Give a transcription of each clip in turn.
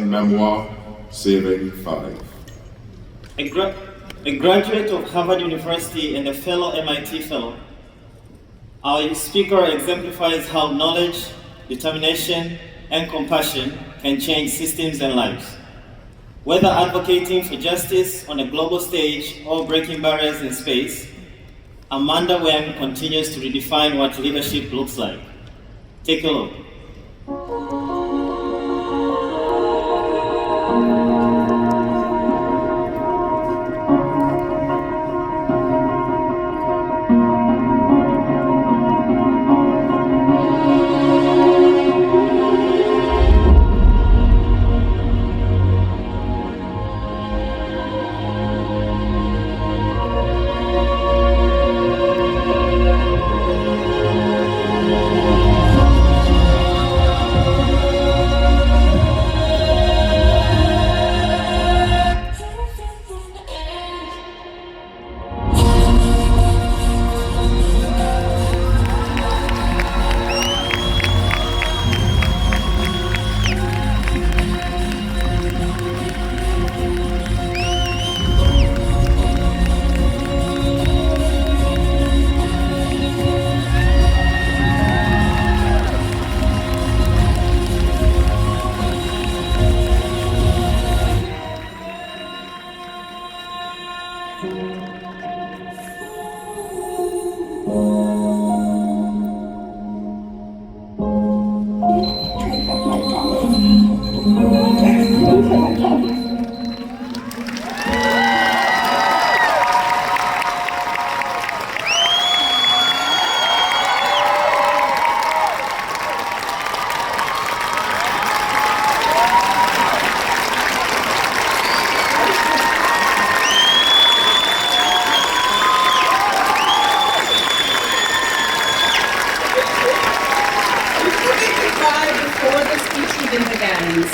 and memoir, Saving Five. A graduate of Harvard University and a fellow MIT fellow, our speaker exemplifies how knowledge, determination, and compassion can change systems and lives. Whether advocating for justice on a global stage or breaking barriers in space, Amanda Nguyen continues to redefine what leadership looks like. Take a look. Before the speech even begins.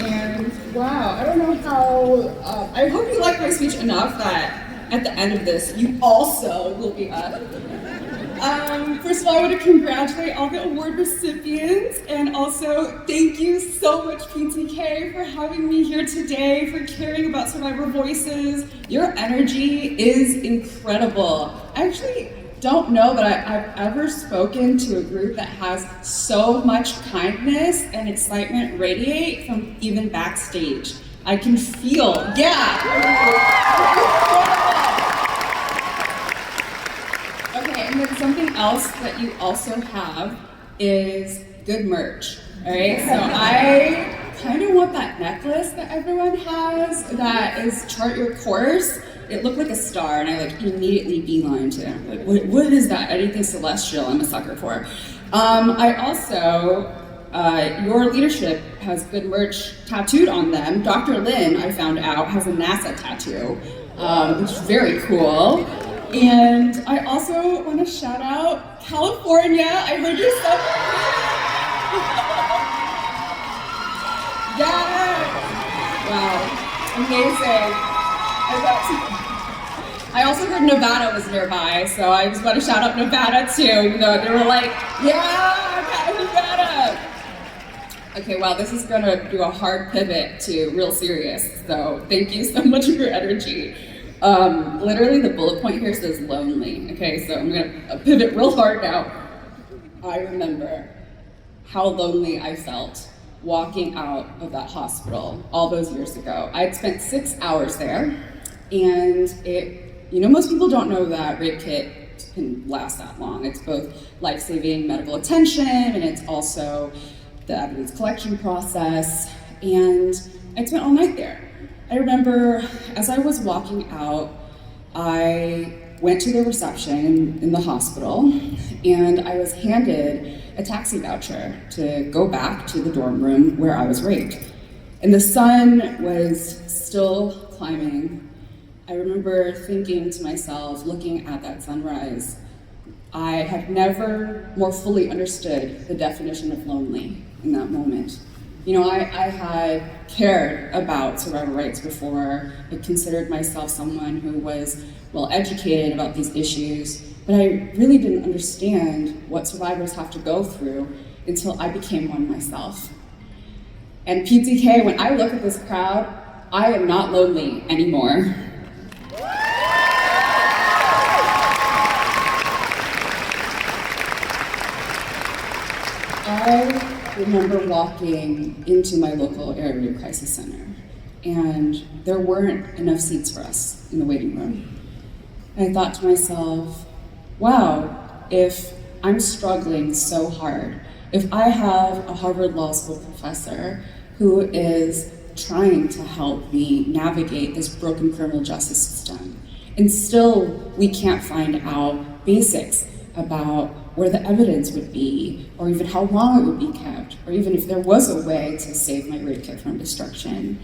And wow, I don't know how, I hope you like my speech enough that at the end of this, you also will be up. First of all, I want to congratulate all the award recipients, and also thank you so much, PTK, for having me here today, for caring about survivor voices. Your energy is incredible. I actually don't know that I've ever spoken to a group that has so much kindness and excitement radiate from even backstage. I can feel, Okay, and then something else that you also have is good merch, all right? So I kind of want that necklace that everyone has that is Chart Your Course. It looked like a star, and I immediately beeline to it. Like, what is that? Anything celestial, I'm a sucker for. I also, your leadership has good merch tattooed on them. Dr. Lin, I found out, has a NASA tattoo, which is very cool. And I also want to shout out California. I heard you're so Wow, amazing. I also heard Nevada was nearby, so I just want to shout out Nevada too, even though they were like, yeah, Nevada. Okay, wow, this is gonna do a hard pivot to real serious, so thank you so much for your energy. Literally the bullet point here says lonely, okay, so I'm gonna pivot real hard now. I remember how lonely I felt walking out of that hospital all those years ago. I'd spent 6 hours there, and most people don't know that rape kit can last that long. It's both life-saving medical attention, and it's also the evidence collection process, and I spent all night there. I remember as I was walking out, I went to the reception in the hospital, and I was handed a taxi voucher to go back to the dorm room where I was raped. And the sun was still climbing. I remember thinking to myself, looking at that sunrise, I have never more fully understood the definition of lonely in that moment. I had cared about survivor rights before. I considered myself someone who was well educated about these issues, but I really didn't understand what survivors have to go through until I became one myself. And PTK, when I look at this crowd, I am not lonely anymore. I remember walking into my local area crisis center, and there weren't enough seats for us in the waiting room. And I thought to myself, wow, if I'm struggling so hard, if I have a Harvard Law School professor who is trying to help me navigate this broken criminal justice system, and still we can't find out basics about where the evidence would be, or even how long it would be kept, or even if there was a way to save my rape kit from destruction,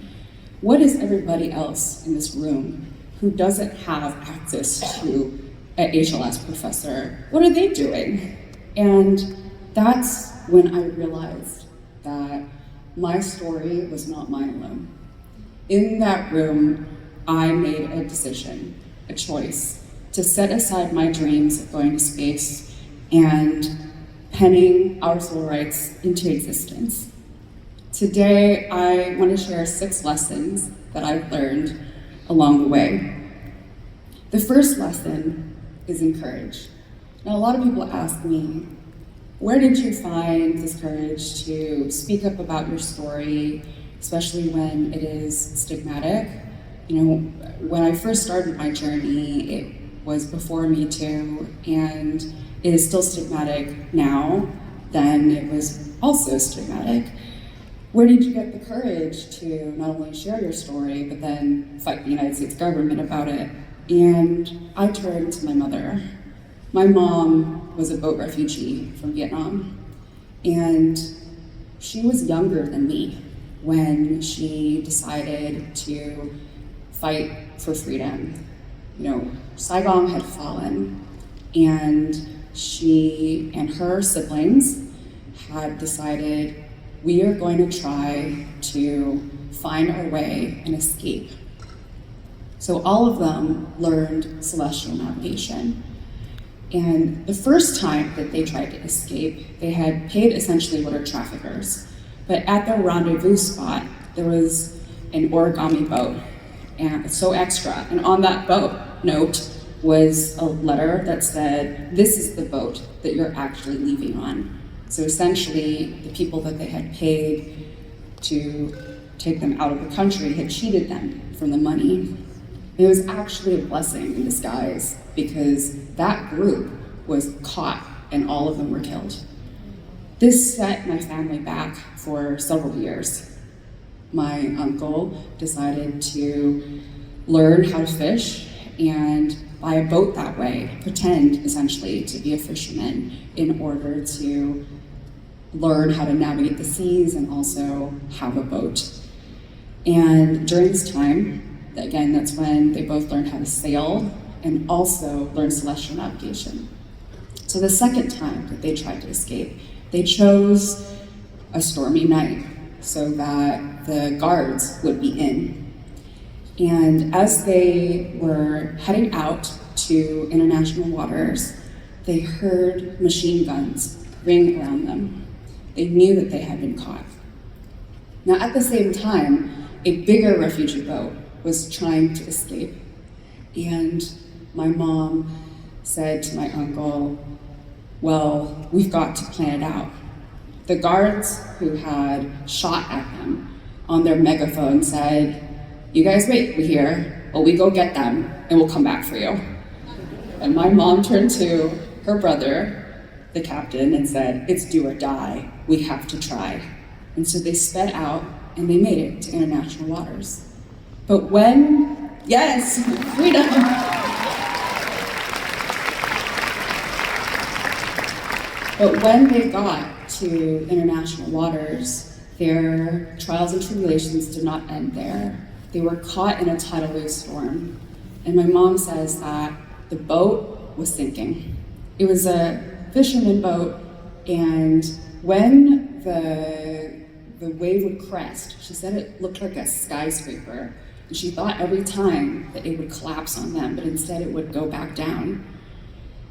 what is everybody else in this room who doesn't have access to an HLS professor, what are they doing? And that's when I realized that my story was not mine alone. In that room, I made a decision, a choice, to set aside my dreams of going to space and penning our civil rights into existence. Today, I want to share 6 lessons that I've learned along the way. The first lesson is encourage. Now, a lot of people ask me, where did you find this courage to speak up about your story, especially when it is stigmatic? You know, when I first started my journey, it was before Me Too, and it is still stigmatic now. Then it was also stigmatic. Where did you get the courage to not only share your story, but then fight the United States government about it? And I turned to my mother. My mom was a boat refugee from Vietnam, and she was younger than me when she decided to fight for freedom. You know, Saigon had fallen, and she and her siblings had decided, we are going to try to find our way and escape. So all of them learned celestial navigation. And the first time that they tried to escape, they had paid essentially water traffickers. But at their rendezvous spot, there was an origami boat, and so extra. And on that boat note was a letter that said, this is the boat that you're actually leaving on. So essentially, the people that they had paid to take them out of the country had cheated them from the money. It was actually a blessing in disguise, because that group was caught and all of them were killed. This set my family back for several years. My uncle decided to learn how to fish and buy a boat that way, pretend essentially to be a fisherman in order to learn how to navigate the seas and also have a boat. And during this time, again, that's when they both learned how to sail and also learned celestial navigation. So the second time that they tried to escape, they chose a stormy night so that the guards would be in. And as they were heading out to international waters, they heard machine guns ring around them. They knew that they had been caught. Now, at the same time, a bigger refugee boat was trying to escape. And my mom said to my uncle, well, we've got to plan it out. The guards who had shot at them on their megaphone said, you guys wait here, while we go get them, and we'll come back for you. And my mom turned to her brother, the captain, and said, it's do or die, we have to try. And so they sped out, and they made it to international waters. But when, yes, freedom. But when they got to international waters, their trials and tribulations did not end there. They were caught in a tidal wave storm. And my mom says that the boat was sinking. It was a fisherman boat, and when the wave would crest, she said it looked like a skyscraper. And she thought every time that it would collapse on them, but instead it would go back down.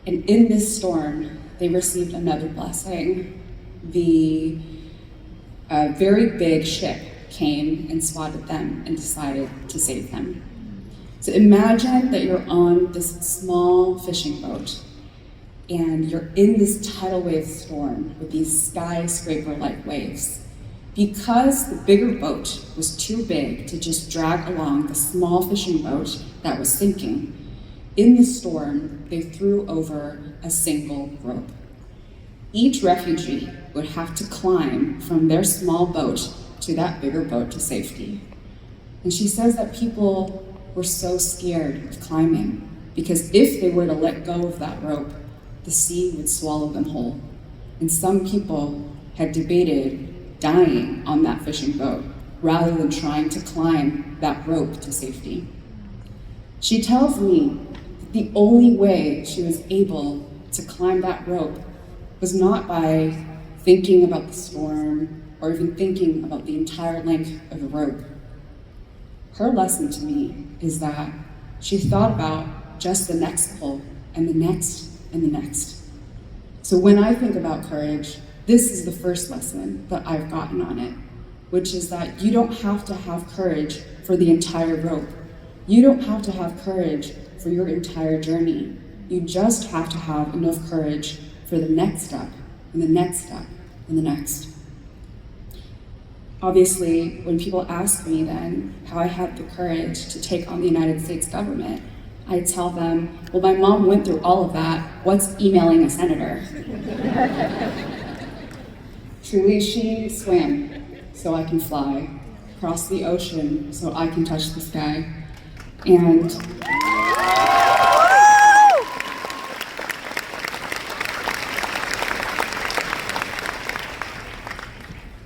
And in this storm, they received another blessing. The a very big ship came and spotted them and decided to save them. So imagine that you're on this small fishing boat and you're in this tidal wave storm with these skyscraper-like waves. Because the bigger boat was too big to just drag along the small fishing boat that was sinking, in the storm, they threw over a single rope. Each refugee would have to climb from their small boat to that bigger boat to safety. And she says that people were so scared of climbing because if they were to let go of that rope, the sea would swallow them whole. And some people had debated dying on that fishing boat rather than trying to climb that rope to safety. She tells me that the only way she was able to climb that rope was not by thinking about the storm or even thinking about the entire length of the rope. Her lesson to me is that she thought about just the next pull and the next and the next. So when I think about courage, this is the first lesson that I've gotten on it, which is that you don't have to have courage for the entire rope. You don't have to have courage for your entire journey. You just have to have enough courage for the next step and the next step and the next. Obviously, when people ask me then how I had the courage to take on the United States government, I tell them, well, my mom went through all of that. What's emailing a senator? Truly, she swam so I can fly, cross the ocean so I can touch the sky. And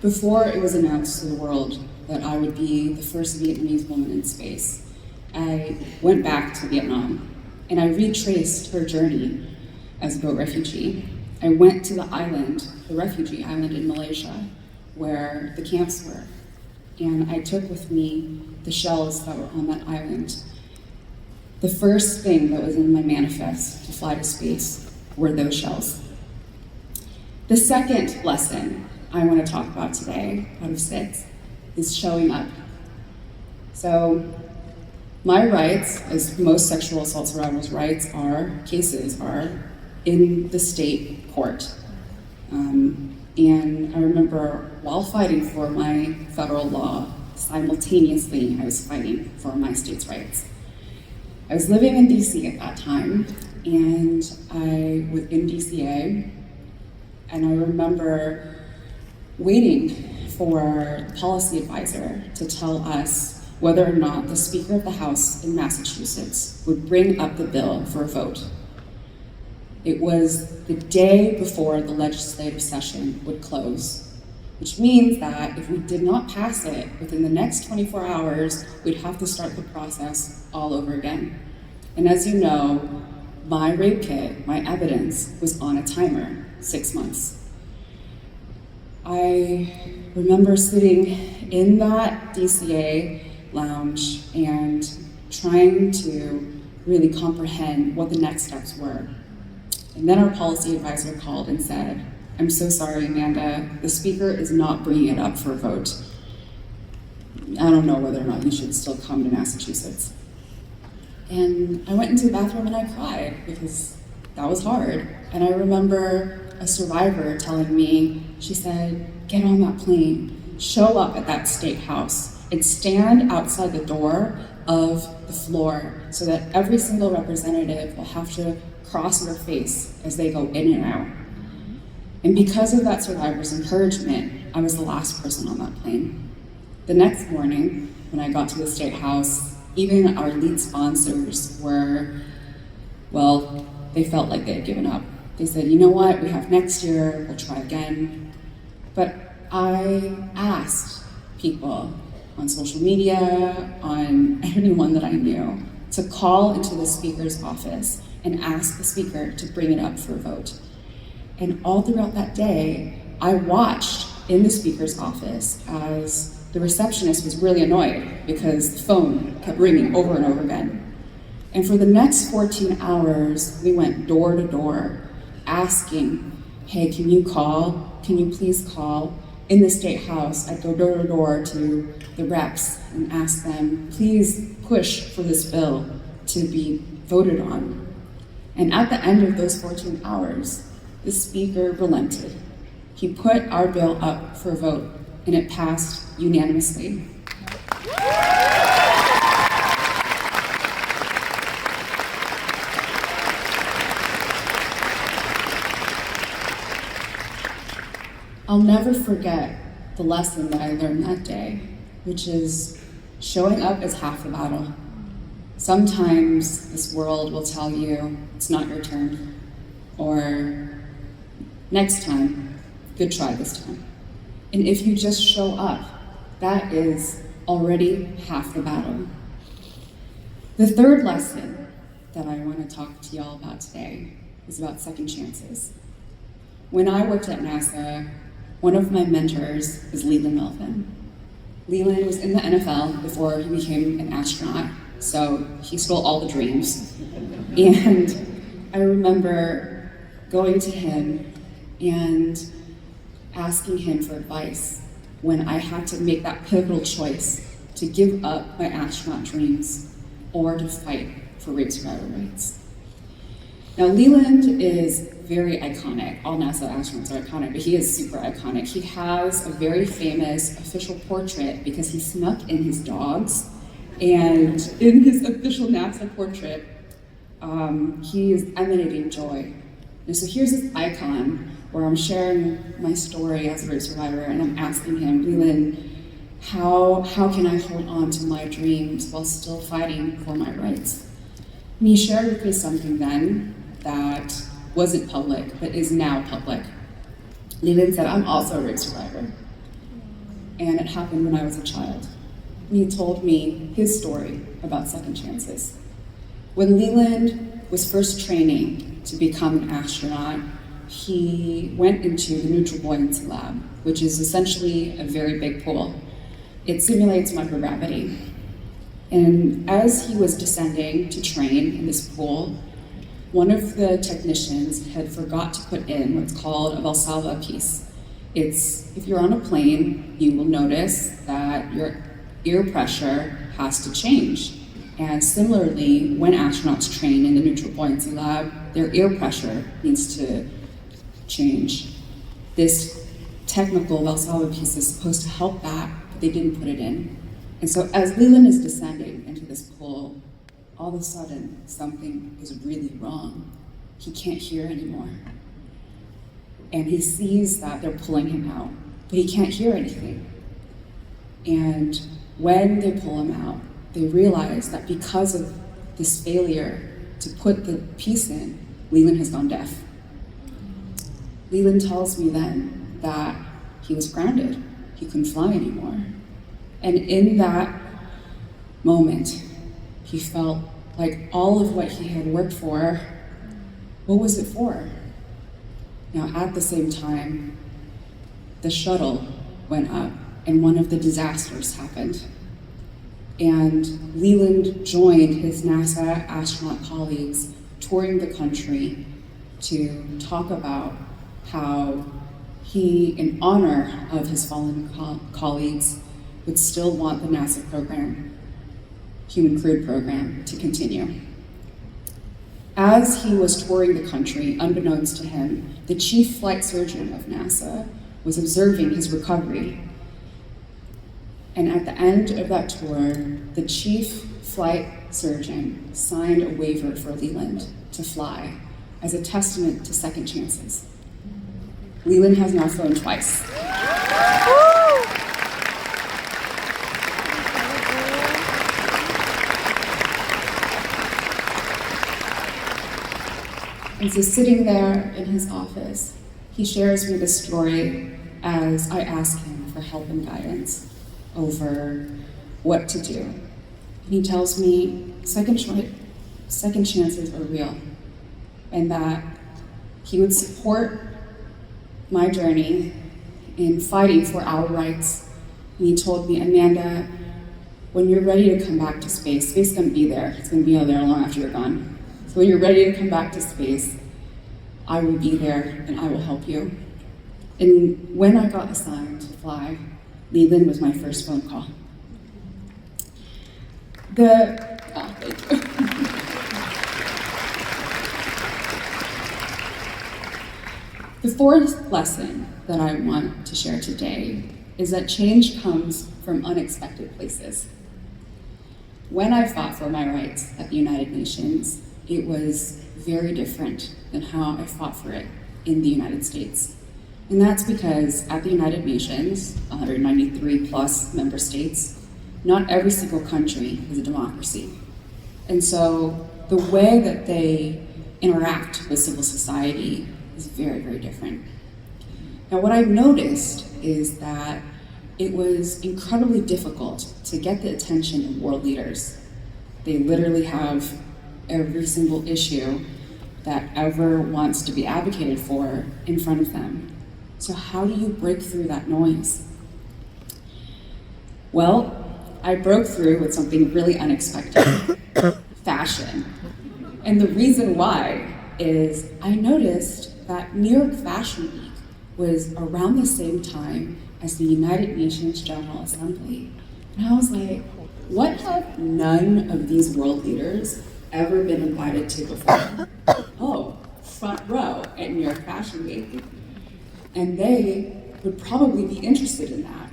before it was announced to the world that I would be the first Vietnamese woman in space, I went back to Vietnam and I retraced her journey as a boat refugee. I went to the island, the refugee island in Malaysia, where the camps were. And I took with me the shells that were on that island. The first thing that was in my manifest to fly to space were those shells. The second lesson I want to talk about today, out of 6, is showing up. So, my rights, as most sexual assault survivors' rights cases are in the state court. And I remember while fighting for my federal law, simultaneously I was fighting for my state's rights. I was living in DC at that time, and I was in DCA, and I remember waiting for the policy advisor to tell us whether or not the Speaker of the House in Massachusetts would bring up the bill for a vote. It was the day before the legislative session would close, which means that if we did not pass it within the next 24 hours, we'd have to start the process all over again. And as you know, my rape kit, my evidence, was on a timer, 6 months. I remember sitting in that DCA lounge and trying to really comprehend what the next steps were. And then our policy advisor called and said, "I'm so sorry, Amanda, the speaker is not bringing it up for a vote. I don't know whether or not you should still come to Massachusetts." And I went into the bathroom and I cried because that was hard. And I remember a survivor telling me, she said, "Get on that plane, show up at that state house, and stand outside the door of the floor so that every single representative will have to cross their face as they go in and out." And because of that survivor's encouragement, I was the last person on that plane. The next morning, when I got to the State House, even our lead sponsors were, well, they felt like they had given up. They said, "You know what, we have next year, we'll try again." But I asked people on social media, on anyone that I knew, to call into the speaker's office and ask the speaker to bring it up for a vote. And all throughout that day, I watched in the speaker's office as the receptionist was really annoyed because the phone kept ringing over and over again. And for the next 14 hours, we went door to door asking, "Hey, can you call? Can you please call?" In the State House, I'd go door to door to the reps and ask them, please push for this bill to be voted on. And at the end of those 14 hours, the speaker relented. He put our bill up for a vote, and it passed unanimously. I'll never forget the lesson that I learned that day, which is showing up is half the battle. Sometimes this world will tell you it's not your turn, or next time, good try this time. And if you just show up, that is already half the battle. The third lesson that I want to talk to y'all about today is about second chances. When I worked at NASA, one of my mentors was Leland Melvin. Leland was in the NFL before he became an astronaut, so he stole all the dreams. And I remember going to him and asking him for advice when I had to make that pivotal choice to give up my astronaut dreams or to fight for rape survivor rights. Now, Leland is very iconic. All NASA astronauts are iconic, but he is super iconic. He has a very famous official portrait because he snuck in his dogs. And in his official NASA portrait, he is emanating joy. And so here's this icon where I'm sharing my story as a rape survivor, and I'm asking him, Leland, how can I hold on to my dreams while still fighting for my rights? And he shared with me something then that wasn't public, but is now public. Leland said, I'm also a rape survivor. And it happened when I was a child. And he told me his story about second chances. When Leland was first training to become an astronaut, he went into the neutral buoyancy lab, which is essentially a very big pool. It simulates microgravity. And as he was descending to train in this pool, one of the technicians had forgot to put in what's called a Valsalva piece. If you're on a plane, you will notice that your ear pressure has to change. And similarly, when astronauts train in the neutral buoyancy lab, their ear pressure needs to change. This technical Valsalva piece is supposed to help that, but they didn't put it in. And so as Leland is descending into this pool, all of a sudden, something is really wrong. He can't hear anymore. And he sees that they're pulling him out, but he can't hear anything. And when they pull him out, they realize that because of this failure to put the piece in, Leland has gone deaf. Leland tells me then that he was grounded. He couldn't fly anymore. And in that moment, he felt like all of what he had worked for, what was it for? Now, at the same time, the shuttle went up and one of the disasters happened. And Leland joined his NASA astronaut colleagues touring the country to talk about how he, in honor of his fallen colleagues, would still want the NASA program, Human Crewed program, to continue. As he was touring the country, unbeknownst to him, the chief flight surgeon of NASA was observing his recovery. And at the end of that tour, the chief flight surgeon signed a waiver for Leland to fly as a testament to second chances. Leland has now flown twice. And so sitting there in his office, he shares me the story as I ask him for help and guidance over what to do. And he tells me second chances are real, and that he would support my journey in fighting for our rights. And he told me, Amanda, when you're ready to come back to space, space is going to be there. It's going to be there long after you're gone. So when you're ready to come back to space, I will be there and I will help you. And when I got assigned to fly, Leland was my first phone call. Thank you. The fourth lesson that I want to share today is that change comes from unexpected places. When I fought for my rights at the United Nations, it was very different than how I fought for it in the United States. And that's because at the United Nations, 193 plus member states, not every single country is a democracy. And so the way that they interact with civil society is very, very different. Now, what I've noticed is that it was incredibly difficult to get the attention of world leaders. They literally have every single issue that ever wants to be advocated for in front of them. So how do you break through that noise? Well, I broke through with something really unexpected, fashion. And the reason why is I noticed that New York Fashion Week was around the same time as the United Nations General Assembly. And I was like, what have none of these world leaders ever been invited to before? Oh, front row at New York Fashion Week. And they would probably be interested in that.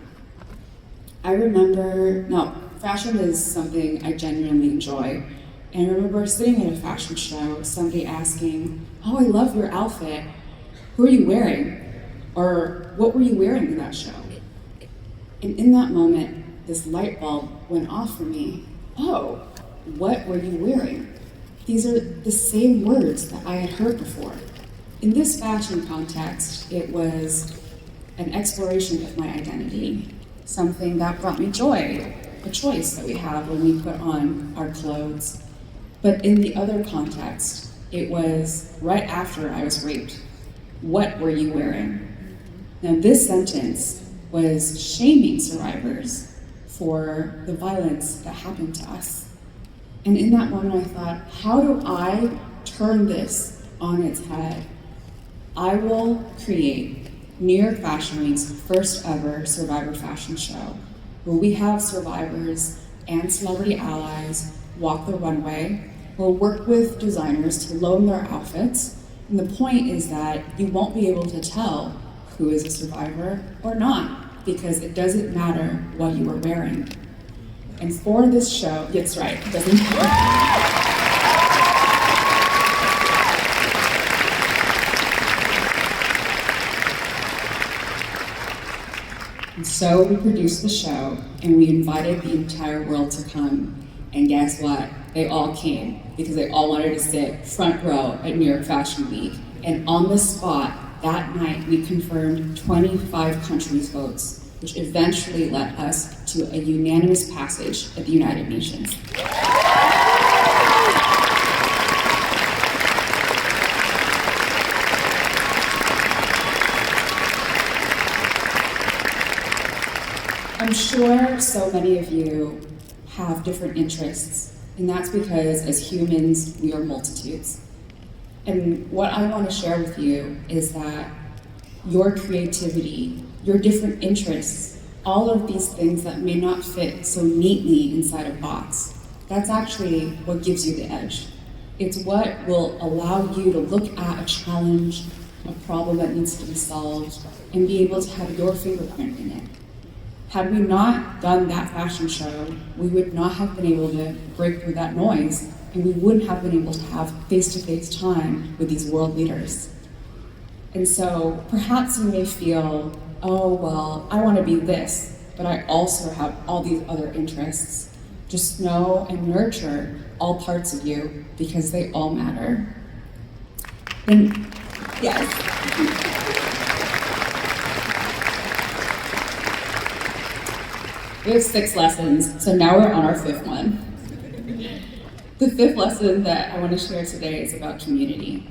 I remember, now, fashion is something I genuinely enjoy. And I remember sitting at a fashion show, somebody asking, oh, I love your outfit. Who are you wearing? Or what were you wearing in that show? And in that moment, this light bulb went off for me. Oh, what were you wearing? These are the same words that I had heard before. In this fashion context, it was an exploration of my identity, something that brought me joy, a choice that we have when we put on our clothes. But in the other context, it was right after I was raped. What were you wearing? Now, this sentence was shaming survivors for the violence that happened to us. And in that moment, I thought, how do I turn this on its head? I will create New York Fashion Week's first ever Survivor Fashion Show, where we have survivors and celebrity allies walk the runway. We'll work with designers to loan their outfits. And the point is that you won't be able to tell who is a survivor or not, because it doesn't matter what you are wearing. And for this show, that's right, it doesn't matter. And so we produced the show, and we invited the entire world to come. And guess what? They all came, because they all wanted to sit front row at New York Fashion Week. And on the spot, that night, we confirmed 25 countries' votes, which eventually led us to a unanimous passage at the United Nations. I'm sure so many of you have different interests, and that's because as humans, we are multitudes. And what I want to share with you is that your creativity, your different interests, all of these things that may not fit so neatly inside a box, that's actually what gives you the edge. It's what will allow you to look at a challenge, a problem that needs to be solved, and be able to have your fingerprint in it. Had we not done that fashion show, we would not have been able to break through that noise, and we wouldn't have been able to have face-to-face time with these world leaders. And so perhaps you may feel, oh, well, I want to be this, but I also have all these other interests. Just know and nurture all parts of you, because they all matter. And yes. We have 6 lessons, so now we're on our 5th one. The 5th lesson that I want to share today is about community.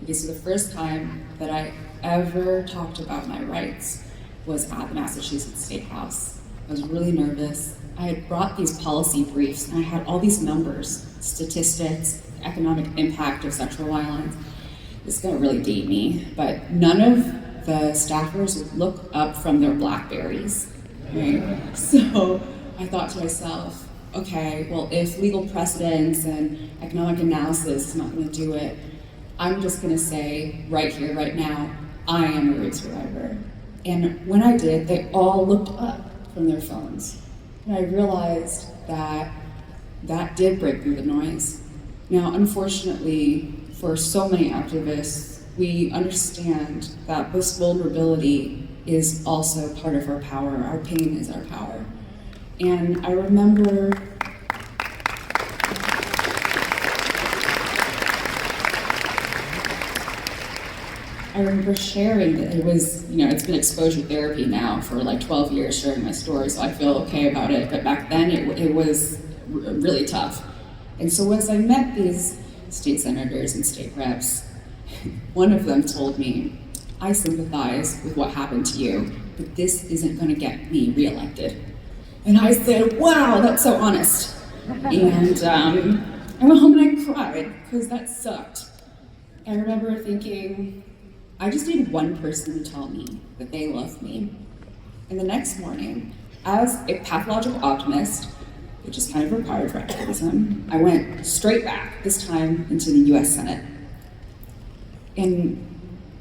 Because the first time that I ever talked about my rights was at the Massachusetts State House. I was really nervous. I had brought these policy briefs, and I had all these numbers, statistics, economic impact of sexual violence. This is gonna really date me, but none of the staffers would look up from their Blackberries, right? So I thought to myself, okay, well, if legal precedence and economic analysis is not going to do it, I'm just going to say right here, right now, I am a rape survivor. And when I did, they all looked up from their phones. And I realized that that did break through the noise. Now, unfortunately, for so many activists, we understand that this vulnerability is also part of our power. Our pain is our power. And I remember sharing that it was, it's been exposure therapy now for like 12 years sharing my story, so I feel okay about it. But back then it was really tough. And so as I met these state senators and state reps, one of them told me, I sympathize with what happened to you, but this isn't going to get me reelected. And I said, wow, that's so honest. And I went home and I cried because that sucked. I remember thinking, I just need one person to tell me that they love me. And the next morning, as a pathological optimist, which is kind of required for activism, I went straight back, this time into the US Senate. And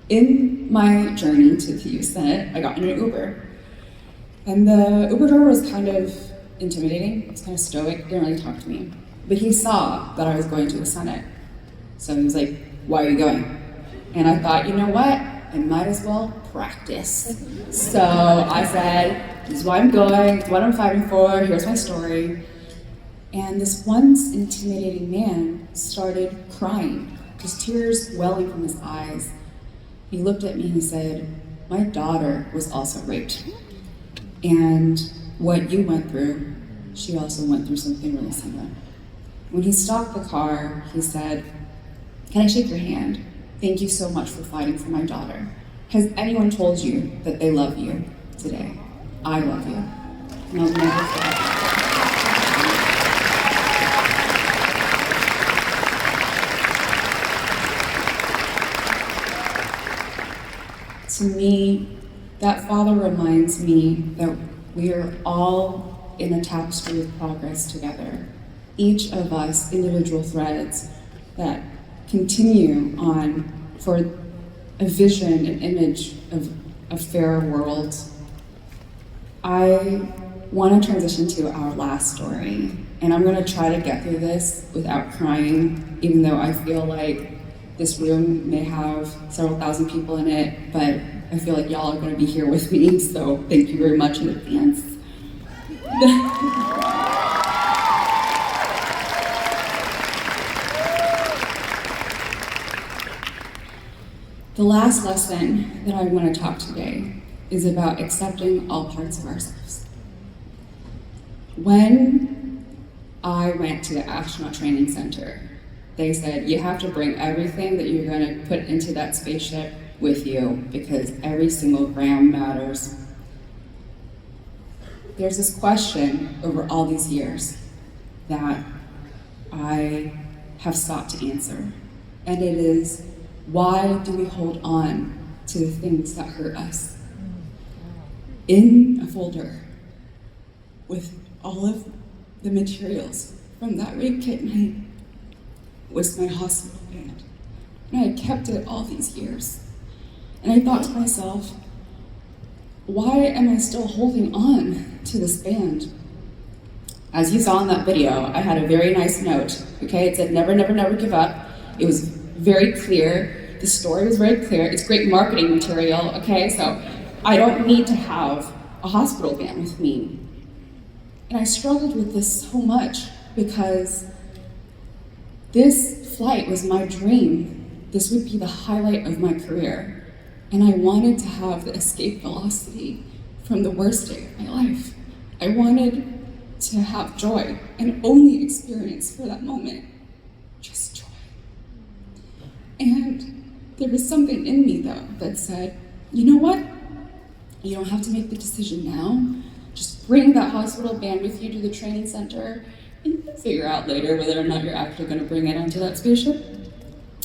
in my journey to the US Senate, I got in an Uber. And the Uber driver was kind of intimidating, he was kind of stoic, didn't really talk to me. But he saw that I was going to the Senate. So he was like, why are you going? And I thought, you know what? I might as well practice. So I said, this is why I'm going, this is what I'm fighting for, here's my story. And this once intimidating man started crying, just tears welling from his eyes. He looked at me and he said, my daughter was also raped. And what you went through, she also went through something really similar. When he stopped the car, he said, can I shake your hand? Thank you so much for fighting for my daughter. Has anyone told you that they love you today? I love you. And I'll never forget that. To me, that father reminds me that we are all in a tapestry of progress together. Each of us individual threads that continue on for a vision, an image of a fairer world. I want to transition to our last story, and I'm going to try to get through this without crying, even though I feel like this room may have several thousand people in it, but I feel like y'all are going to be here with me, so thank you very much in advance. The last lesson that I want to talk today is about accepting all parts of ourselves. When I went to the astronaut training center, they said, you have to bring everything that you're going to put into that spaceship with you because every single gram matters. There's this question over all these years that I have sought to answer, and it is, why do we hold on to the things that hurt us? In a folder with all of the materials from that rape kit night was my hospital band. And I had kept it all these years. And I thought to myself, why am I still holding on to this band? As you saw in that video, I had a very nice note, okay? It said, never, never, never give up. It was very clear. The story was very clear. It's great marketing material, okay? So I don't need to have a hospital band with me. And I struggled with this so much because this flight was my dream. This would be the highlight of my career. And I wanted to have the escape velocity from the worst day of my life. I wanted to have joy and only experience for that moment, just joy. And there was something in me though that said, you know what? You don't have to make the decision now. Just bring that hospital band with you to the training center and figure out later whether or not you're actually gonna bring it onto that spaceship.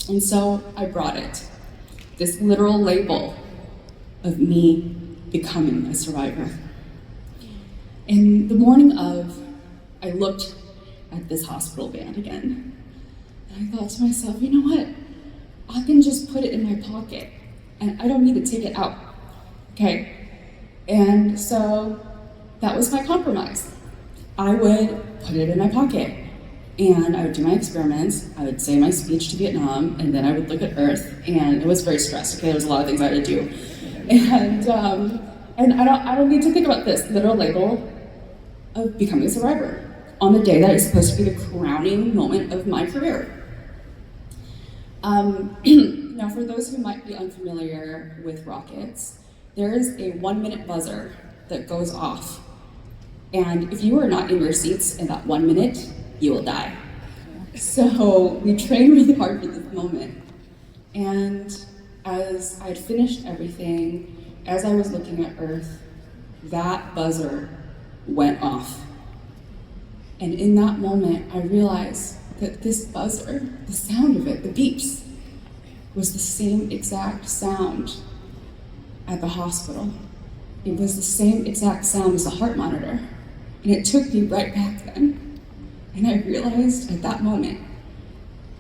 And so I brought it. This literal label of me becoming a survivor. And the morning of, I looked at this hospital band again. And I thought to myself, you know what? I can just put it in my pocket and I don't need to take it out, okay? And so that was my compromise. I would put it in my pocket and I would do my experiments, I would say my speech to Vietnam, and then I would look at Earth, and it was very stressed, okay? There was a lot of things I had to do. And I don't need to think about this literal label of becoming a survivor on the day that is supposed to be the crowning moment of my career. Now, for those who might be unfamiliar with rockets, there is a 1-minute buzzer that goes off. And if you are not in your seats in that 1 minute, you will die. So we trained really hard for this moment. And as I'd finished everything, as I was looking at Earth, that buzzer went off. And in that moment, I realized that this buzzer, the sound of it, the beeps, was the same exact sound at the hospital. It was the same exact sound as the heart monitor. And it took me right back then. And I realized at that moment,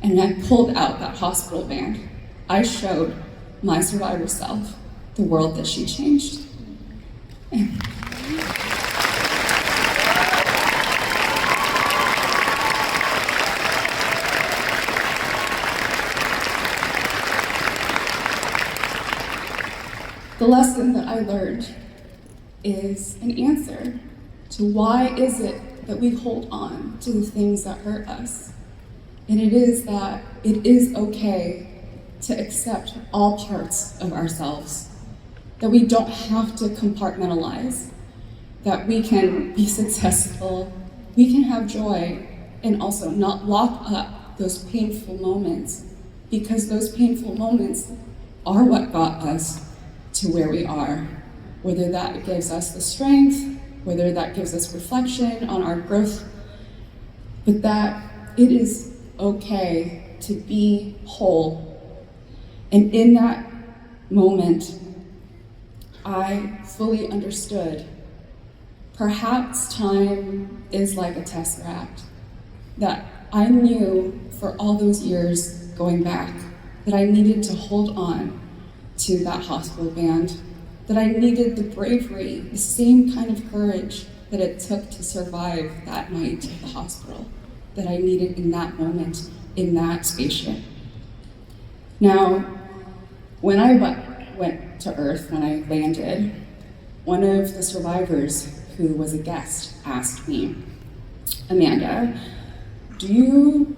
and I pulled out that hospital band, I showed my survivor self the world that she changed. The lesson that I learned is an answer to why is it that we hold on to the things that hurt us. And it is that it is okay to accept all parts of ourselves, that we don't have to compartmentalize, that we can be successful, we can have joy, and also not lock up those painful moments, because those painful moments are what got us to where we are, whether that gives us the strength, whether that gives us reflection on our growth, but that it is okay to be whole. And in that moment, I fully understood perhaps time is like a tesseract, that I knew for all those years going back that I needed to hold on to that hospital band, that I needed the bravery, the same kind of courage that it took to survive that night at the hospital, that I needed in that moment, in that spaceship. Now, when I went to Earth, when I landed, one of the survivors who was a guest asked me, Amanda, are you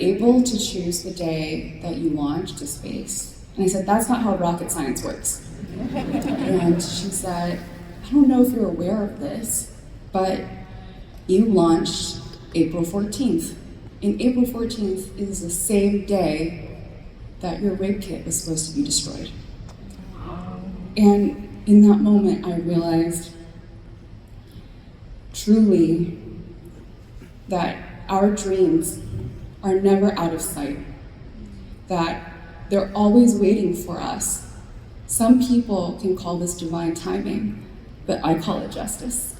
able to choose the day that you launch to space? And I said, that's not how rocket science works. And she said, I don't know if you're aware of this, but you launched April 14th. And April 14th is the same day that your rape kit was supposed to be destroyed. And in that moment, I realized truly that our dreams are never out of sight, that they're always waiting for us. Some people can call this divine timing, but I call it justice.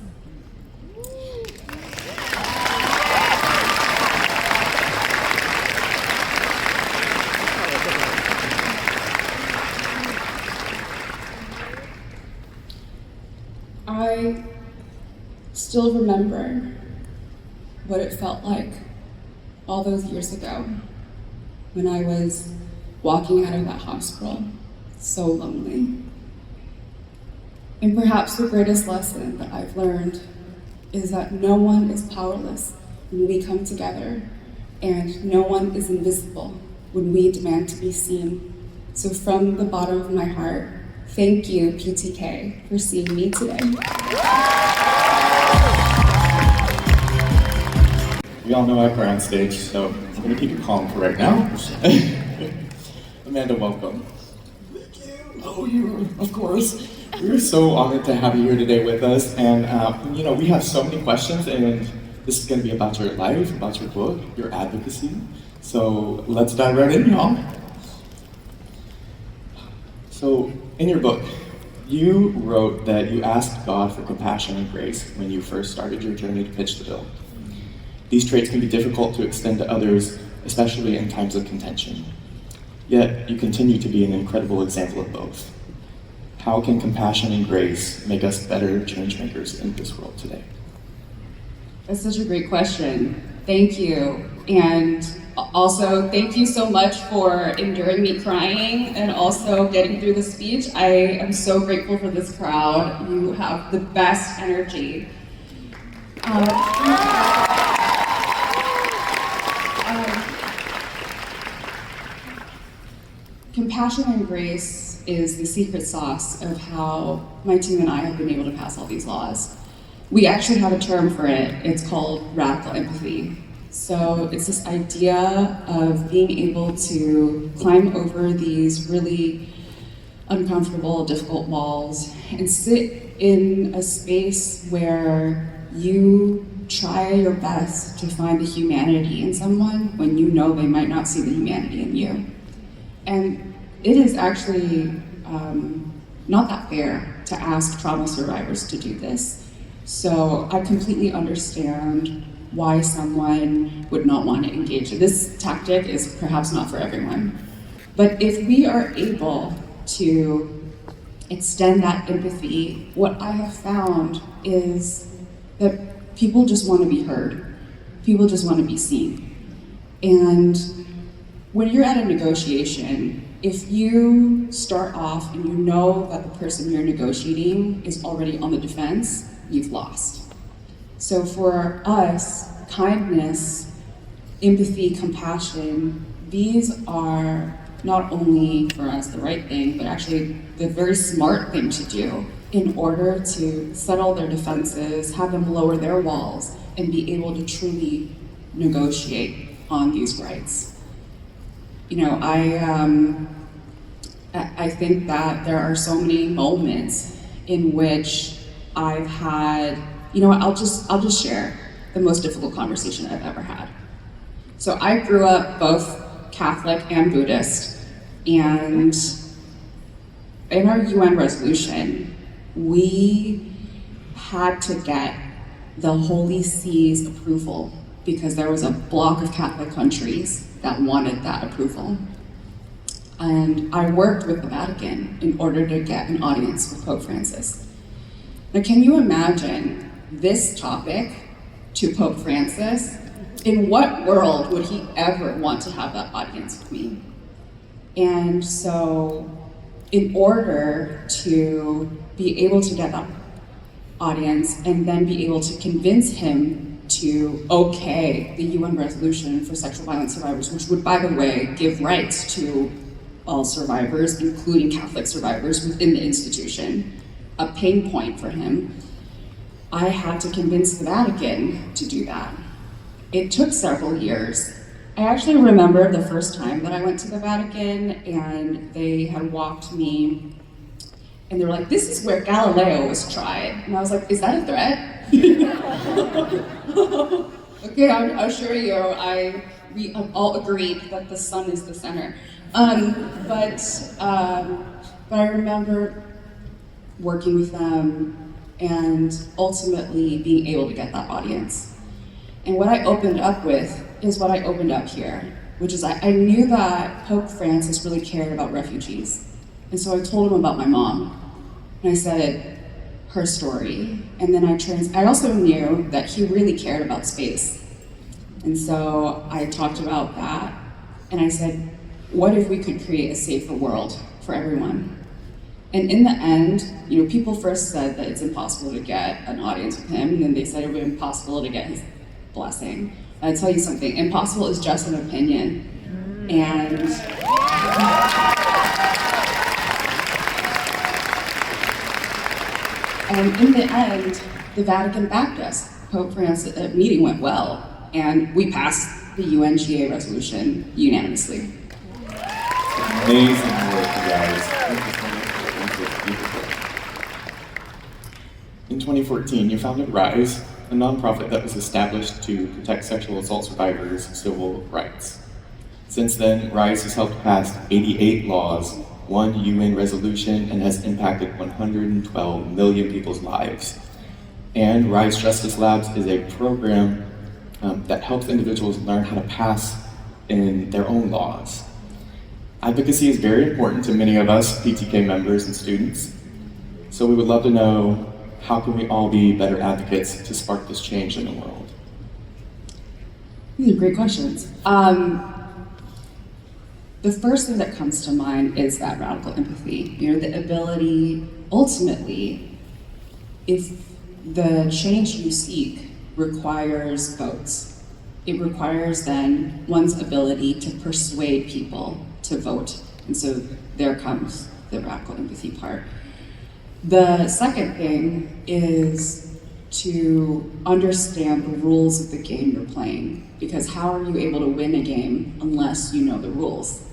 I still remember what it felt like all those years ago when I was walking out of that hospital, so lonely. And perhaps the greatest lesson that I've learned is that no one is powerless when we come together, and no one is invisible when we demand to be seen. So from the bottom of my heart, thank you, PTK, for seeing me today. We all know I cry on stage, so I'm gonna keep it calm for right now. Amanda, welcome. Thank you. Oh, of course. We're so honored to have you here today with us, and we have so many questions, and this is gonna be about your life, about your book, your advocacy. So let's dive right in, y'all. So in your book, you wrote that you asked God for compassion and grace when you first started your journey to pitch the bill. These traits can be difficult to extend to others, especially in times of contention. Yet, you continue to be an incredible example of both. How can compassion and grace make us better change makers in this world today? That's such a great question. Thank you. And also, thank you so much for enduring me crying and also getting through the speech. I am so grateful for this crowd. You have the best energy. Compassion and grace is the secret sauce of how my team and I have been able to pass all these laws. We actually have a term for it. It's called radical empathy. So it's this idea of being able to climb over these really uncomfortable, difficult walls and sit in a space where you try your best to find the humanity in someone when you know they might not see the humanity in you. And it is actually not that fair to ask trauma survivors to do this. So I completely understand why someone would not want to engage. This tactic is perhaps not for everyone. But if we are able to extend that empathy, what I have found is that people just want to be heard. People just want to be seen. And when you're at a negotiation, if you start off and you know that the person you're negotiating is already on the defense, you've lost. So for us, kindness, empathy, compassion, these are not only for us the right thing, but actually the very smart thing to do in order to settle their defenses, have them lower their walls, and be able to truly negotiate on these rights. You know, I think that there are so many moments in which I've had, you know what, I'll just share the most difficult conversation I've ever had. So I grew up both Catholic and Buddhist, and in our UN resolution, we had to get the Holy See's approval because there was a block of Catholic countries that wanted that approval. And I worked with the Vatican in order to get an audience with Pope Francis. Now, can you imagine this topic to Pope Francis? In what world would he ever want to have that audience with me? And so, in order to be able to get that audience and then be able to convince him to okay the UN resolution for sexual violence survivors, which would, by the way, give rights to all survivors, including Catholic survivors within the institution, a pain point for him, I had to convince the Vatican to do that. It took several years. I actually remember the first time that I went to the Vatican and they had walked me and they were like, "This is where Galileo was tried." And I was like, "Is that a threat?" Okay, I'll show you. We all agreed that the sun is the center. But I remember working with them and ultimately being able to get that audience. And what I opened up with is what I opened up here, which is I knew that Pope Francis really cared about refugees. And so I told him about my mom. And I said her story. And then I also knew that he really cared about space. And so I talked about that. And I said, what if we could create a safer world for everyone? And in the end, you know, people first said that it's impossible to get an audience with him, and then they said it would be impossible to get his blessing. I tell you something, impossible is just an opinion. And in the end, the Vatican backed us. Pope Francis, the meeting went well, and we passed the UNGA resolution unanimously. Amazing work, you guys. Thank you so much for that. It's beautiful. In 2014, you founded RISE, a nonprofit that was established to protect sexual assault survivors' civil rights. Since then, RISE has helped pass 88 laws one UN resolution and has impacted 112 million people's lives. And Rise Justice Labs is a program that helps individuals learn how to pass in their own laws. Advocacy is very important to many of us PTK members and students. So we would love to know, how can we all be better advocates to spark this change in the world? These are great questions. The first thing that comes to mind is that radical empathy. The ability, ultimately, if the change you seek requires votes, it requires then one's ability to persuade people to vote. And so there comes the radical empathy part. The second thing is to understand the rules of the game you're playing, because how are you able to win a game unless you know the rules?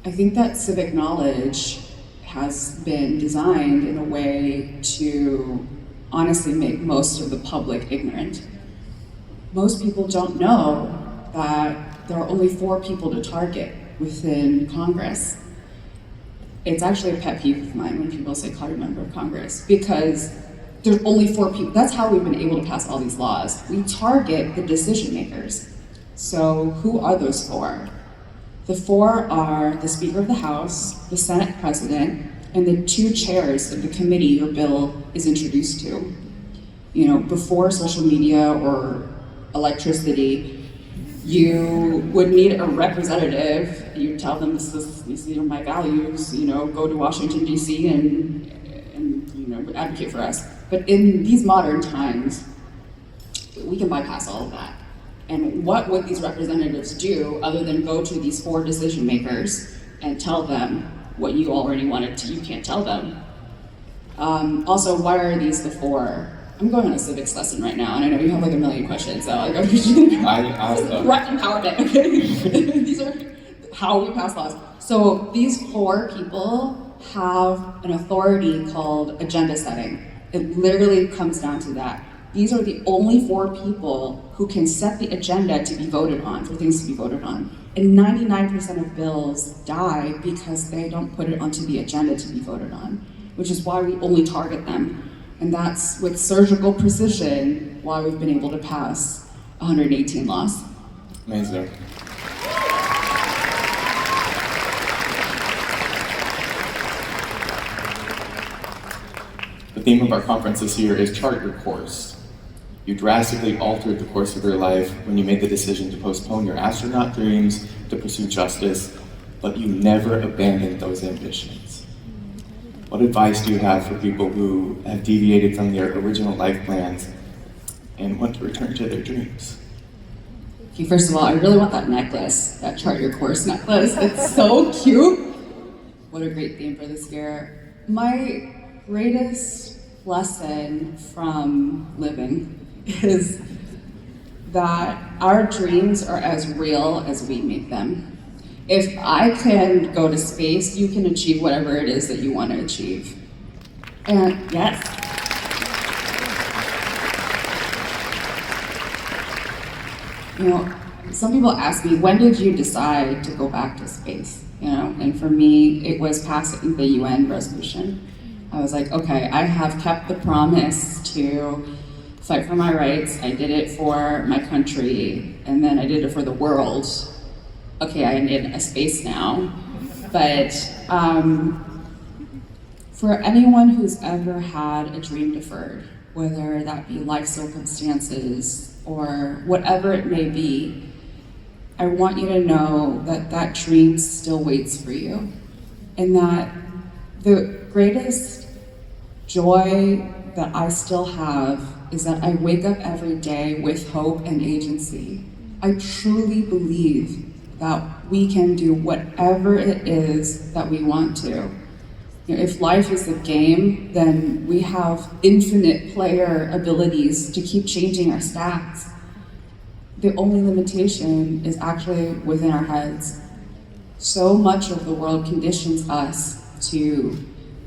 I think that civic knowledge has been designed in a way to honestly make most of the public ignorant. Most people don't know that there are only 4 people to target within Congress. It's actually a pet peeve of mine when people say, call your member of Congress, because there's only 4 people. That's how we've been able to pass all these laws. We target the decision makers. So who are those 4? The 4 are the Speaker of the House, the Senate President, and the 2 chairs of the committee your bill is introduced to. Before social media or electricity, you would need a representative. You tell them, these are my values, go to Washington, D.C. and advocate for us. But in these modern times, we can bypass all of that. And what would these representatives do other than go to these 4 decision makers and tell them what you already wanted to? You can't tell them. Also, why are these the 4? I'm going on a civics lesson right now, and I know you have like a million questions, so I empowerment, okay? These are how we pass laws. So these 4 people have an authority called agenda setting. It literally comes down to that. These are the only 4 people who can set the agenda to be voted on, for things to be voted on. And 99% of bills die because they don't put it onto the agenda to be voted on, which is why we only target them. And that's, with surgical precision, why we've been able to pass 118 laws. Amazing. The theme of our conference this year is Chart Your Course. You drastically altered the course of your life when you made the decision to postpone your astronaut dreams to pursue justice, but you never abandoned those ambitions. What advice do you have for people who have deviated from their original life plans and want to return to their dreams? Okay, first of all, I really want that necklace, that Chart Your Course necklace. It's so cute. What a great theme for this year. My greatest lesson from living is that our dreams are as real as we make them. If I can go to space, you can achieve whatever it is that you want to achieve. And yes. Some people ask me, when did you decide to go back to space? And for me, it was passing the UN resolution. I was like, okay, I have kept the promise to fight for my rights. I did it for my country, and then I did it for the world. Okay, I need a space now. But for anyone who's ever had a dream deferred, whether that be life circumstances or whatever it may be, I want you to know that that dream still waits for you. And that the greatest joy that I still have is that I wake up every day with hope and agency. I truly believe that we can do whatever it is that we want to. If life is a game, then we have infinite player abilities to keep changing our stats. The only limitation is actually within our heads. So much of the world conditions us to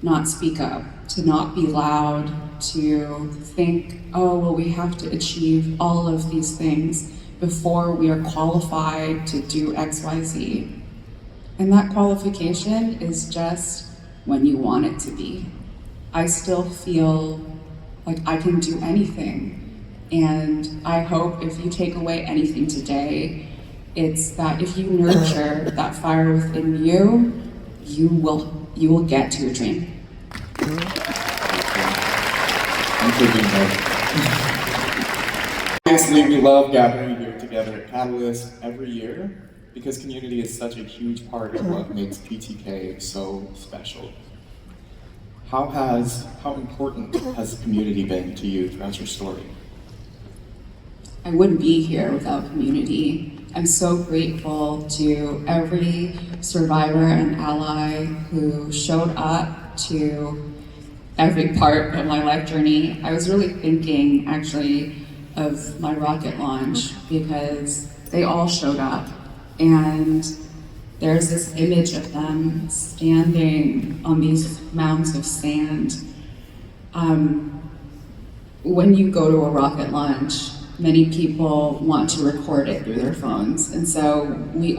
not speak up, to not be loud, to think, oh, well, we have to achieve all of these things before we are qualified to do X, Y, Z. And that qualification is just when you want it to be. I still feel like I can do anything. And I hope if you take away anything today, it's that if you nurture that fire within you, you will get to your dream. I'm taking notes. Obviously, we love gathering here together at Catalyst every year because community is such a huge part of what makes PTK so special. How important has community been to you throughout your story? I wouldn't be here without community. I'm so grateful to every survivor and ally who showed up to every part of my life journey. I was really thinking, actually, of my rocket launch because they all showed up. And there's this image of them standing on these mounds of sand. When you go to a rocket launch, many people want to record it through their phones. And so the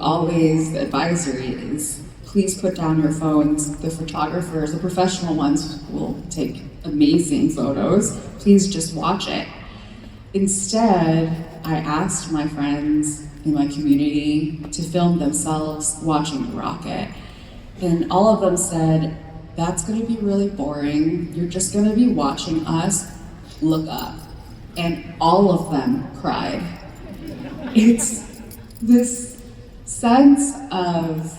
advisory is, please put down your phones. The photographers, the professional ones, will take amazing photos. Please just watch it. Instead, I asked my friends in my community to film themselves watching the rocket. And all of them said, that's gonna be really boring. You're just gonna be watching us look up. And all of them cried. It's this sense of,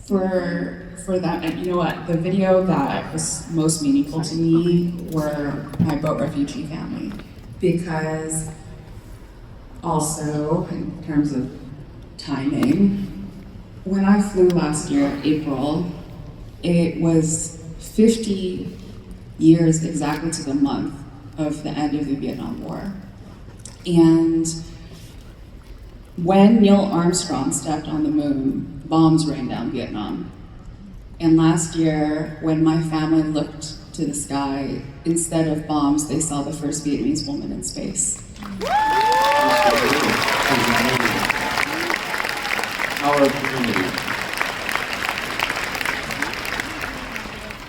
for that, and you know what, the video that was most meaningful to me were my boat refugee family. Because also, in terms of timing, when I flew last year, April, it was 50 years exactly to the month of the end of the Vietnam War. And when Neil Armstrong stepped on the moon, bombs rained down Vietnam. And last year, when my family looked to the sky, instead of bombs, they saw the first Vietnamese woman in space. Power of community.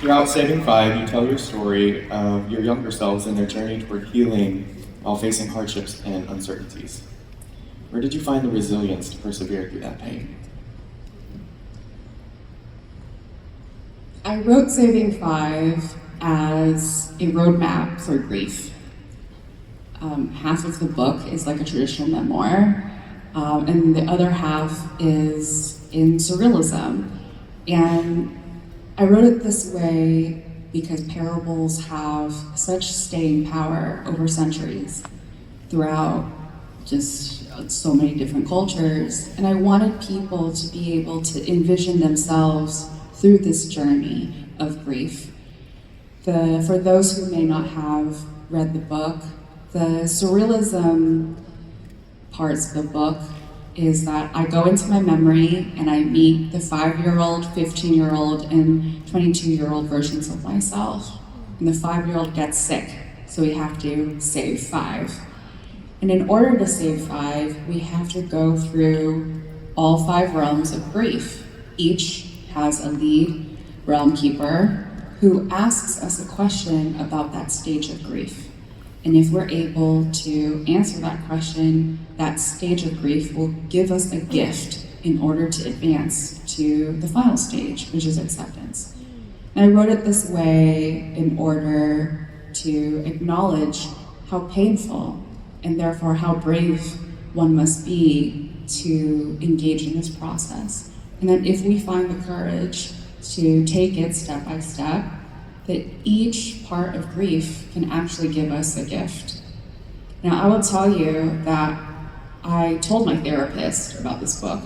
Throughout Saving Five, you tell your story of your younger selves and their journey toward healing while facing hardships and uncertainties. Where did you find the resilience to persevere through that pain? I wrote Saving Five as a roadmap for grief. Half of the book is like a traditional memoir, and the other half is in surrealism. And I wrote it this way because parables have such staying power over centuries throughout just so many different cultures. And I wanted people to be able to envision themselves through this journey of grief. For those who may not have read the book, the surrealism parts of the book is that I go into my memory and I meet the 5-year-old, 15-year-old, and 22-year-old versions of myself. And the 5-year-old gets sick, so we have to save 5. And in order to save 5, we have to go through all 5 realms of grief. Each has a lead realm keeper who asks us a question about that stage of grief. And if we're able to answer that question, that stage of grief will give us a gift in order to advance to the final stage, which is acceptance. And I wrote it this way in order to acknowledge how painful and therefore how brave one must be to engage in this process. And that if we find the courage to take it step by step, that each part of grief can actually give us a gift. Now, I will tell you that I told my therapist about this book,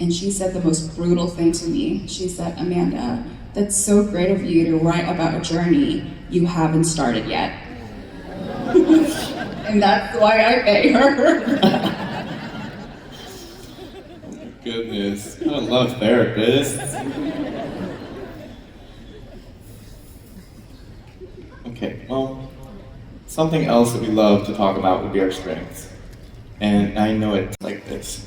and she said the most brutal thing to me. She said, Amanda, that's so great of you to write about a journey you haven't started yet. And that's why I pay her. Oh my goodness, I love therapists. Okay, well, something else that we love to talk about would be our strengths. And I know it's like this.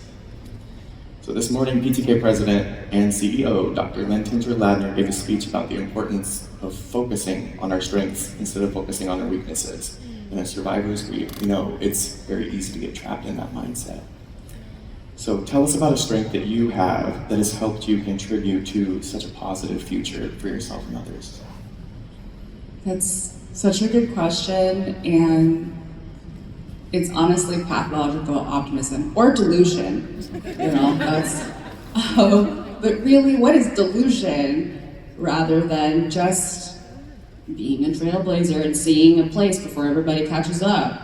So this morning, PTK President and CEO, Dr. Lentinger Ladner, gave a speech about the importance of focusing on our strengths instead of focusing on our weaknesses. And as survivors, we know it's very easy to get trapped in that mindset. So tell us about a strength that you have that has helped you contribute to such a positive future for yourself and others. That's such a good question, and it's honestly pathological optimism or delusion. That's. But really, what is delusion rather than just being a trailblazer and seeing a place before everybody catches up?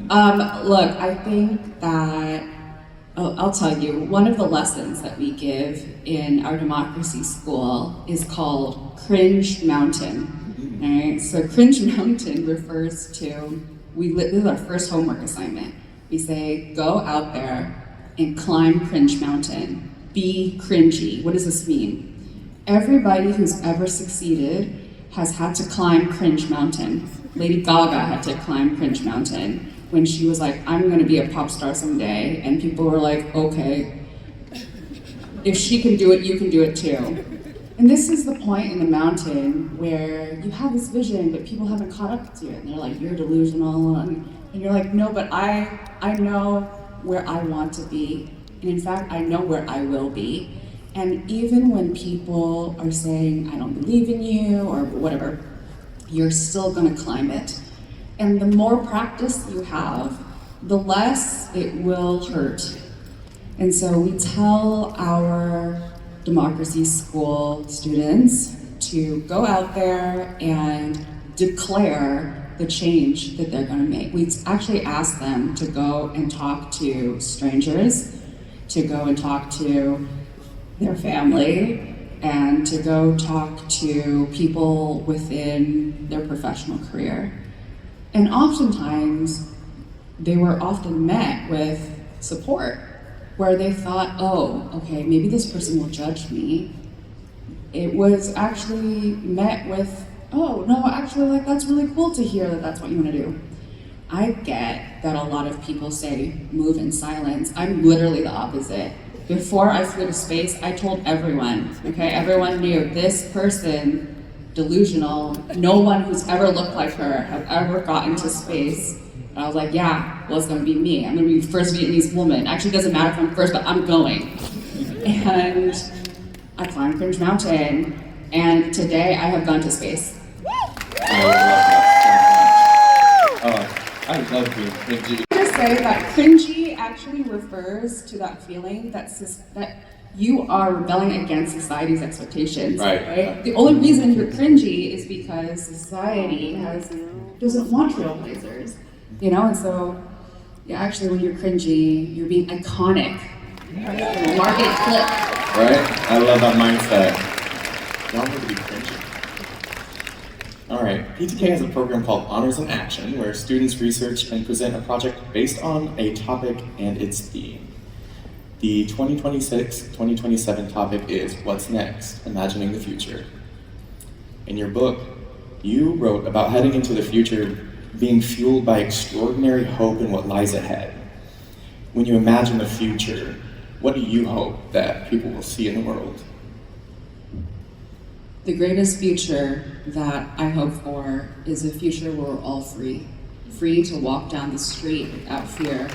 Look, I think that I'll tell you, one of the lessons that we give in our democracy school is called Cringe Mountain. All right, so Cringe Mountain refers to, this is our first homework assignment. We say, go out there and climb Cringe Mountain. Be cringy. What does this mean? Everybody who's ever succeeded has had to climb Cringe Mountain. Lady Gaga had to climb Cringe Mountain when she was like, I'm gonna be a pop star someday, and people were like, okay, if she can do it, you can do it too. And this is the point in the mountain where you have this vision, but people haven't caught up to it, and they're like, you're delusional, and you're like, no, but I know where I want to be, and in fact, I know where I will be. And even when people are saying, I don't believe in you, or whatever, you're still gonna climb it. And the more practice you have, the less it will hurt. And so we tell our democracy school students to go out there and declare the change that they're gonna make. We actually ask them to go and talk to strangers, to go and talk to their family, and to go talk to people within their professional career. And oftentimes, they were often met with support, where they thought, oh, okay, maybe this person will judge me. It was actually met with, oh, no, actually, like, that's really cool to hear that that's what you want to do. I get that a lot of people say, move in silence. I'm literally the opposite. Before I flew to space, I told everyone, okay? Everyone knew this person, delusional, no one who's ever looked like her have ever gotten to space. And I was like, yeah, well, it's gonna be me. I'm gonna be the first Vietnamese woman. Actually, it doesn't matter if I'm first, but I'm going. And I climbed Cringe Mountain, and today I have gone to space. I love that so much. I love being cringy. I'm gonna say that cringy actually refers to that feeling that you are rebelling against society's expectations. Right. The only reason you're cringy is because society doesn't want trailblazers. And so, yeah, actually when you're cringy, you're being iconic. Market clip. Right? I love that mindset. Y'all need to be cringy. All right, PTK has a program called Honors in Action, where students research and present a project based on a topic and its theme. The 2026-2027 topic is What's Next? Imagining the Future. In your book, you wrote about heading into the future being fueled by extraordinary hope in what lies ahead. When you imagine the future, what do you hope that people will see in the world? The greatest future that I hope for is a future where we're all free. Free to walk down the street without fear.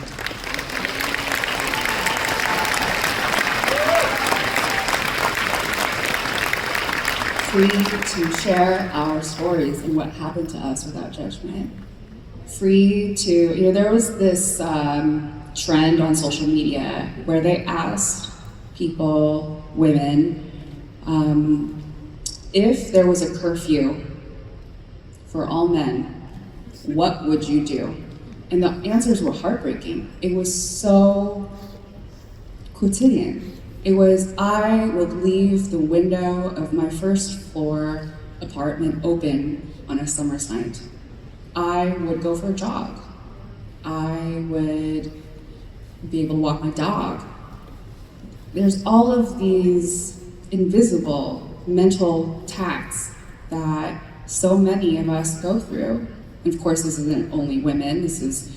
Free to share our stories and what happened to us without judgment. Free to, there was this trend on social media where they asked people, women, if there was a curfew for all men, what would you do? And the answers were heartbreaking. It was so quotidian. It was, I would leave the window of my first floor apartment open on a summer's night. I would go for a jog. I would be able to walk my dog. There's all of these invisible mental tacts that so many of us go through. And of course, this isn't only women, this is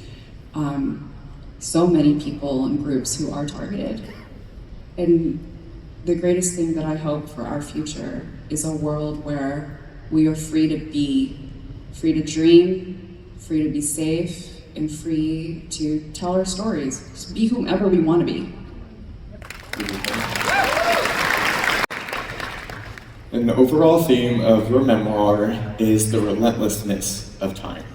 so many people and groups who are targeted. And the greatest thing that I hope for our future is a world where we are free to be, free to dream, free to be safe, and free to tell our stories. Just be whomever we want to be. And the overall theme of your memoir is the relentlessness of time.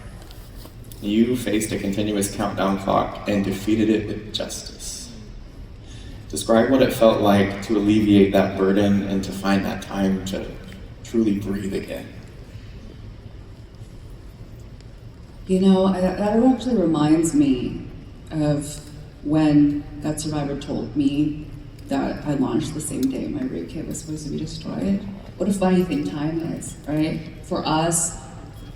You faced a continuous countdown clock and defeated it with justice. Describe what it felt like to alleviate that burden and to find that time to truly breathe again. You know, that actually reminds me of when that survivor told me that I launched the same day my rape kit was supposed to be destroyed. What a funny thing time is, right? For us,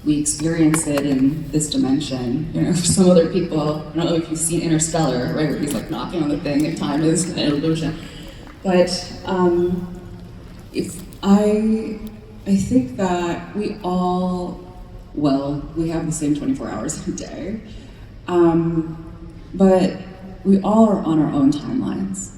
we experience it in this dimension. You know, for some other people, I don't know if you've seen Interstellar, right, where he's like knocking on the thing and time is an illusion. But if I think that we all, well, we have the same 24 hours a day, but we all are on our own timelines.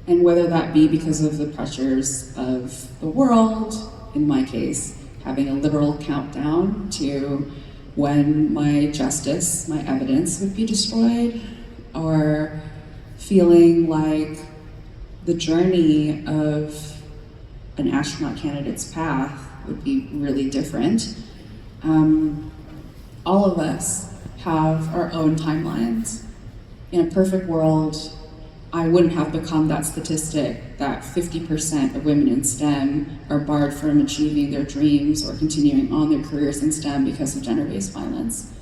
And whether that be because of the pressures of the world, in my case, having a literal countdown to when my justice, my evidence would be destroyed, or feeling like the journey of an astronaut candidate's path would be really different. All of us have our own timelines. In a perfect world, I wouldn't have become that statistic that 50% of women in STEM are barred from achieving their dreams or continuing on their careers in STEM because of gender-based violence.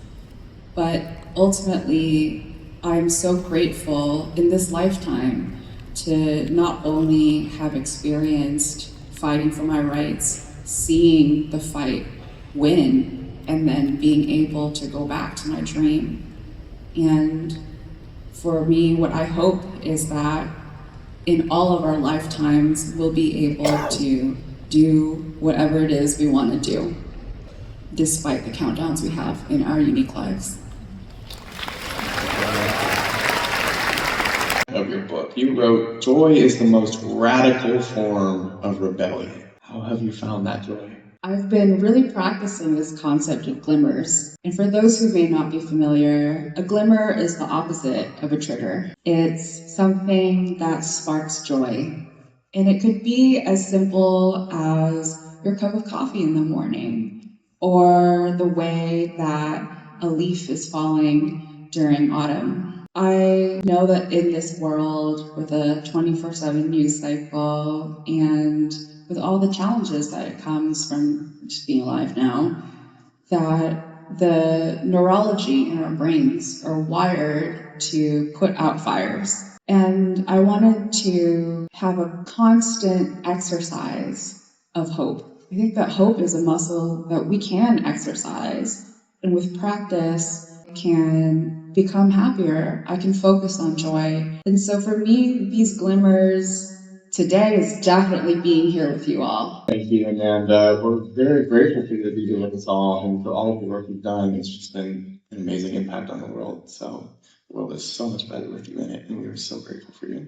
But ultimately, I'm so grateful in this lifetime to not only have experienced fighting for my rights, seeing the fight win, and then being able to go back to my dream. And for me, what I hope is that in all of our lifetimes, we'll be able to do whatever it is we want to do, despite the countdowns we have in our unique lives. Of your book, you wrote, "Joy is the most radical form of rebellion." How have you found that joy? I've been really practicing this concept of glimmers. And for those who may not be familiar, a glimmer is the opposite of a trigger. It's something that sparks joy. And it could be as simple as your cup of coffee in the morning, or the way that a leaf is falling during autumn. I know that in this world with a 24/7 news cycle and with all the challenges that it comes from just being alive now, that the neurology in our brains are wired to put out fires. And I wanted to have a constant exercise of hope. I think that hope is a muscle that we can exercise, and with practice, I can become happier. I can focus on joy. And so for me, these glimmers today is definitely being here with you all. Thank you, and we're very grateful for you to be doing with us all and for all of the work you've done. It's just been an amazing impact on the world. So the world is so much better with you in it, and we are so grateful for you.